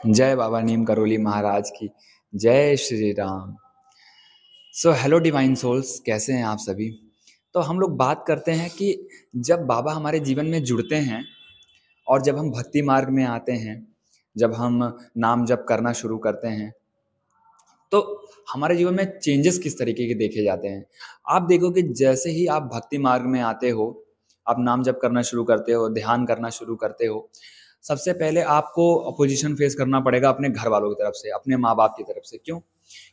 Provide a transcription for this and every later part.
जय बाबा नीम करोली महाराज की। जय Shri Ram. Hello divine souls, कैसे हैं आप सभी। तो हम लोग बात करते हैं कि जब बाबा हमारे जीवन में जुड़ते हैं और जब हम भक्ति मार्ग में आते हैं, जब हम नाम जप करना शुरू करते हैं, तो हमारे जीवन में चेंजेस किस तरीके के देखे जाते हैं। आप देखो कि जैसे ही आप भक्ति मार्ग में आते हो, आप नाम जप करना शुरू करते हो, ध्यान करना शुरू करते हो, सबसे पहले आपको अपोजिशन फेस करना पड़ेगा अपने घर वालों की तरफ से, अपने माँ बाप की तरफ से। क्यों?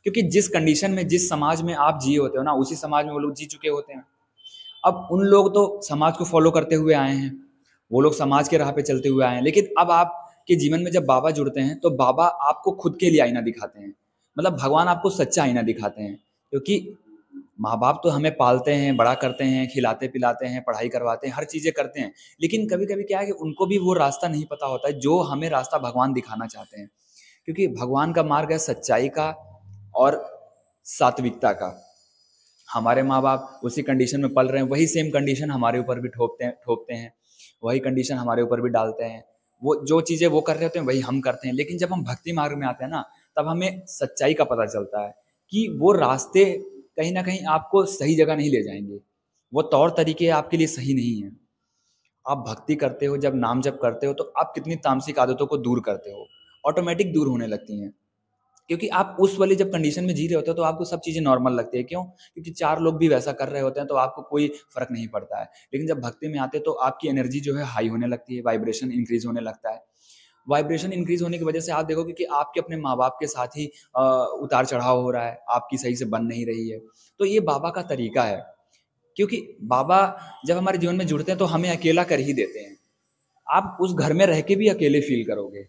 क्योंकि जिस कंडीशन में, जिस समाज में आप जिए होते हो ना, उसी समाज में वो लोग जी चुके होते हैं। अब उन लोग तो समाज को फॉलो करते हुए आए हैं, वो लोग समाज के राह पे चलते हुए आए हैं, लेकिन अब आपके जीवन में जब बाबा जुड़ते हैं तो बाबा आपको खुद के लिए आईना दिखाते हैं। मतलब भगवान आपको सच्चा आईना दिखाते हैं। क्योंकि माँ बाप तो हमें पालते हैं, बड़ा करते हैं, खिलाते पिलाते हैं, पढ़ाई करवाते हैं, हर चीज़ें करते हैं, लेकिन कभी कभी क्या है कि उनको भी वो रास्ता नहीं पता होता है जो हमें रास्ता भगवान दिखाना चाहते हैं। क्योंकि भगवान का मार्ग है सच्चाई का और सात्विकता का। हमारे माँ बाप उसी कंडीशन में पल रहे हैं, वही सेम कंडीशन हमारे ऊपर भी ठोकते हैं, वही कंडीशन हमारे ऊपर भी डालते हैं। वो जो चीज़ें वो कर रहे होते हैं वही हम करते हैं। लेकिन जब हम भक्ति मार्ग में आते हैं ना, तब हमें सच्चाई का पता चलता है कि वो रास्ते कहीं ना कहीं आपको सही जगह नहीं ले जाएंगे, वो तौर तरीके आपके लिए सही नहीं है। आप भक्ति करते हो, जब नाम जप करते हो, तो आप कितनी तामसिक आदतों को दूर करते हो, ऑटोमेटिक दूर होने लगती हैं। क्योंकि आप उस वाली जब कंडीशन में जी रहे होते हो तो आपको सब चीज़ें नॉर्मल लगती है। क्यों? क्योंकि 4 लोग भी वैसा कर रहे होते हैं तो आपको कोई फ़र्क नहीं पड़ता है। लेकिन जब भक्ति में आते हैं तो आपकी एनर्जी जो है हाई होने लगती है, वाइब्रेशन इंक्रीज़ होने लगता है। वाइब्रेशन इंक्रीज़ होने की वजह से आप देखोगे कि आपके अपने माँ-बाप के साथ ही उतार-चढ़ाव हो रहा है, आपकी सही से बन नहीं रही है। तो ये बाबा का तरीका है। क्योंकि बाबा जब हमारे जीवन में जुड़ते हैं तो हमें अकेला कर ही देते हैं। आप उस घर में रह के भी अकेले फ़ील करोगे।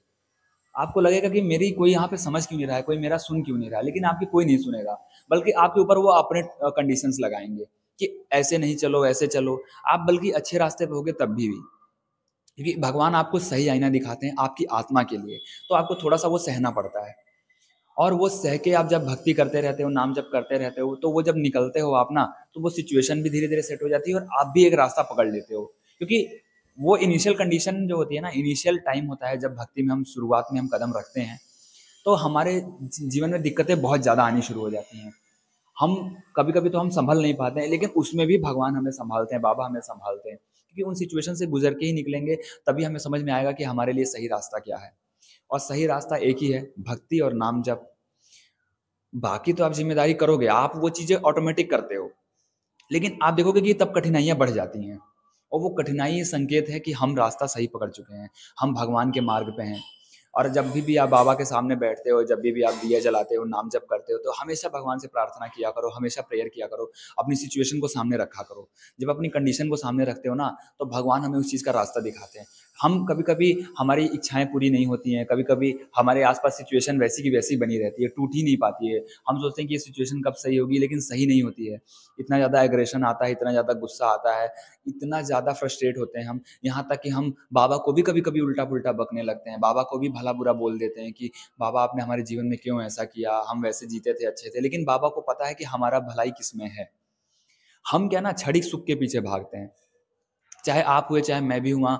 आपको लगेगा कि मेरी कोई यहाँ पे समझ क्यों नहीं रहा है, कोई मेरा सुन क्यों नहीं रहा है, लेकिन आपकी कोई नहीं सुनेगा। बल्कि आपके ऊपर वो अपने कंडीशंस लगाएंगे कि ऐसे नहीं चलो, ऐसे चलो। आप बल्कि अच्छे रास्ते पे होगे तब भी। क्योंकि भगवान आपको सही आईना दिखाते हैं आपकी आत्मा के लिए, तो आपको थोड़ा सा वो सहना पड़ता है। और वो सह के आप जब भक्ति करते रहते हो, नाम जप करते रहते हो, तो वो जब निकलते हो आप ना, तो वो सिचुएशन भी धीरे धीरे सेट हो जाती है और आप भी एक रास्ता पकड़ लेते हो। क्योंकि वो इनिशियल कंडीशन जो होती है ना, इनिशियल टाइम होता है जब भक्ति में हम शुरुआत में हम कदम रखते हैं, तो हमारे जीवन में दिक्कतें बहुत ज़्यादा आनी शुरू हो जाती हैं। हम कभी कभी तो हम संभल नहीं पाते हैं, लेकिन उसमें भी भगवान हमें संभालते हैं, बाबा हमें संभालते हैं। क्योंकि उन सिचुएशन से गुजर के ही निकलेंगे, तभी हमें समझ में आएगा कि हमारे लिए सही रास्ता क्या है। और सही रास्ता एक ही है, भक्ति और नाम जप। बाकी तो आप जिम्मेदारी करोगे, आप वो चीज़ें ऑटोमेटिक करते हो, लेकिन आप देखोगे कि तब कठिनाइयाँ बढ़ जाती हैं। और वो कठिनाई संकेत है कि हम रास्ता सही पकड़ चुके हैं, हम भगवान के मार्ग पे हैं। और जब भी आप बाबा के सामने बैठते हो, जब भी आप दिया जलाते हो, नाम जप करते हो, तो हमेशा भगवान से प्रार्थना किया करो, हमेशा प्रेयर किया करो, अपनी सिचुएशन को सामने रखा करो। जब अपनी कंडीशन को सामने रखते हो ना, तो भगवान हमें उस चीज़ का रास्ता दिखाते हैं। हम कभी कभी हमारी इच्छाएं पूरी नहीं होती हैं, कभी कभी हमारे आसपास सिचुएशन वैसी की वैसी बनी रहती है, टूट ही नहीं पाती है। हम सोचते हैं कि ये सिचुएशन कब सही होगी, लेकिन सही नहीं होती है। इतना ज़्यादा एग्रेशन आता है, इतना ज़्यादा गुस्सा आता है, इतना ज़्यादा फ्रस्ट्रेट होते हैं हम, यहाँ तक कि हम बाबा को भी कभी कभी उल्टा पुल्टा बकने लगते हैं, बाबा को भी भला बुरा बोल देते हैं कि बाबा आपने हमारे जीवन में क्यों ऐसा किया, हम वैसे जीते थे, अच्छे थे। लेकिन बाबा को पता है कि हमारा भलाई किस में है। हम क्या ना क्षणिक सुख के पीछे भागते हैं, चाहे आप हुए चाहे मैं भी हुआ।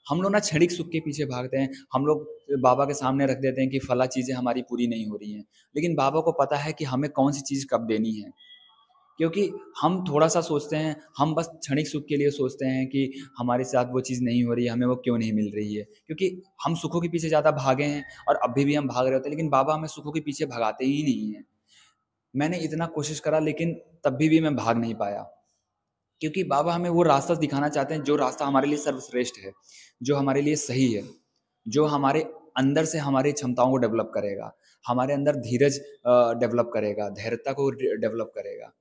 हम लोग ना क्षणिक सुख के पीछे भागते हैं। हम लोग बाबा के सामने रख देते हैं कि फला चीज़ें हमारी पूरी नहीं हो रही हैं, लेकिन बाबा को पता है कि हमें कौन सी चीज़ कब देनी है। क्योंकि हम थोड़ा-सा सोचते हैं, हम बस क्षणिक सुख के लिए सोचते हैं कि हमारे साथ वो चीज़ नहीं हो रही है, हमें वो क्यों नहीं मिल रही है। क्योंकि हम सुखों के पीछे ज़्यादा भागे हैं और अभी भी हम भाग रहे होते हैं, लेकिन बाबा हमें सुखों के पीछे भगाते ही नहीं हैं। मैंने इतना कोशिश करा, लेकिन तब भी मैं भाग नहीं पाया। क्योंकि बाबा हमें वो रास्ता दिखाना चाहते हैं जो रास्ता हमारे लिए सर्वश्रेष्ठ है, जो हमारे लिए सही है, जो हमारे अंदर से हमारी क्षमताओं को डेवलप करेगा, हमारे अंदर धीरज डेवलप करेगा, धैर्यता को डेवलप करेगा।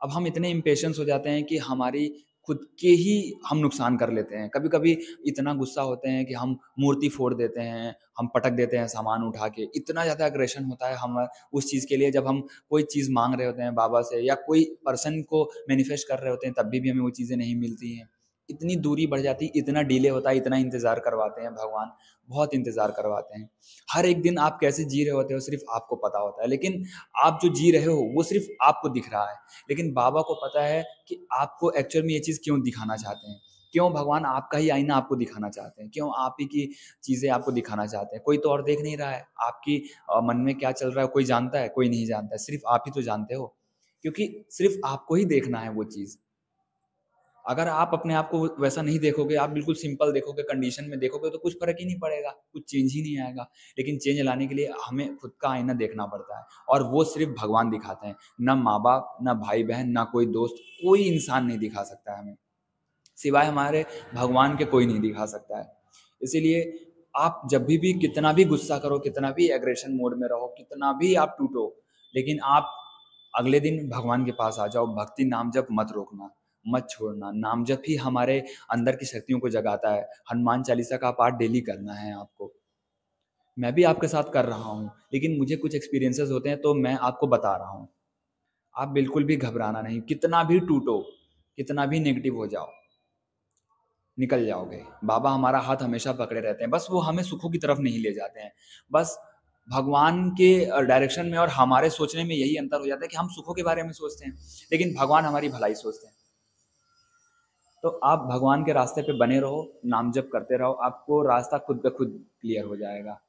अब हम इतने इम्पेशंस हो जाते हैं कि हमारी खुद के ही हम नुकसान कर लेते हैं। कभी-कभी इतना गुस्सा होते हैं कि हम मूर्ति फोड़ देते हैं, हम पटक देते हैं सामान उठा के। इतना ज़्यादा एग्रेशन होता है हम उस चीज़ के लिए, जब हम कोई चीज़ माँग रहे होते हैं बाबा से या कोई पर्सन को मैनिफेस्ट कर रहे होते हैं, तब भी हमें वो चीज़ें नहीं मिलती हैं। इतनी दूरी बढ़ जाती है, इतना डिले होता है, इतना इंतज़ार करवाते हैं भगवान, बहुत इंतज़ार करवाते हैं। हर एक दिन आप कैसे जी रहे होते हो सिर्फ़ आपको पता होता है, लेकिन आप जो जी रहे हो वो सिर्फ़ आपको दिख रहा है। लेकिन बाबा को पता है कि आपको एक्चुअल में ये चीज़ क्यों दिखाना चाहते हैं, क्यों भगवान आपका ही आईना आपको दिखाना चाहते हैं? क्यों आप ही की चीज़ें आपको दिखाना चाहते हैं? कोई तो और देख नहीं रहा है। आपकी मन में क्या चल रहा है कोई जानता है? कोई नहीं जानता है, सिर्फ़ आप ही तो जानते हो। क्योंकि सिर्फ़ आपको ही देखना है वो चीज़। अगर आप अपने आप को वैसा नहीं देखोगे, आप बिल्कुल सिंपल देखोगे, कंडीशन में देखोगे तो कुछ फ़र्क ही नहीं पड़ेगा, कुछ चेंज ही नहीं आएगा। लेकिन चेंज लाने के लिए हमें खुद का आईना देखना पड़ता है और वो सिर्फ़ भगवान दिखाते हैं। ना माँ-बाप, ना भाई-बहन, ना कोई दोस्त, कोई इंसान नहीं दिखा सकता है हमें। सिवाय हमारे भगवान के कोई नहीं दिखा सकता है। इसीलिए आप जब भी कितना भी गुस्सा करो, कितना भी एग्रेशन मोड में रहो, कितना भी आप टूटो, लेकिन आप अगले दिन भगवान के पास आ जाओ, भक्ति नाम जप मत रोकना, मत छोड़ना। नाम जप ही हमारे अंदर की शक्तियों को जगाता है। हनुमान चालीसा का पाठ डेली करना है आपको। मैं भी आपके साथ कर रहा हूँ, लेकिन मुझे कुछ एक्सपीरियंसेस होते हैं तो मैं आपको बता रहा हूँ। आप बिल्कुल भी घबराना नहीं, कितना भी टूटो, कितना भी नेगेटिव हो जाओ, निकल जाओगे। बाबा हमारा हाथ हमेशा पकड़े रहते हैं, बस वो हमें सुखों की तरफ नहीं ले जाते हैं। बस भगवान के डायरेक्शन में और हमारे सोचने में यही अंतर हो जाता है कि हम सुखों के बारे में सोचते हैं, लेकिन भगवान हमारी भलाई सोचते हैं। तो आप भगवान के रास्ते पे बने रहो, नाम जप करते रहो, आपको रास्ता खुद ब खुद क्लियर हो जाएगा।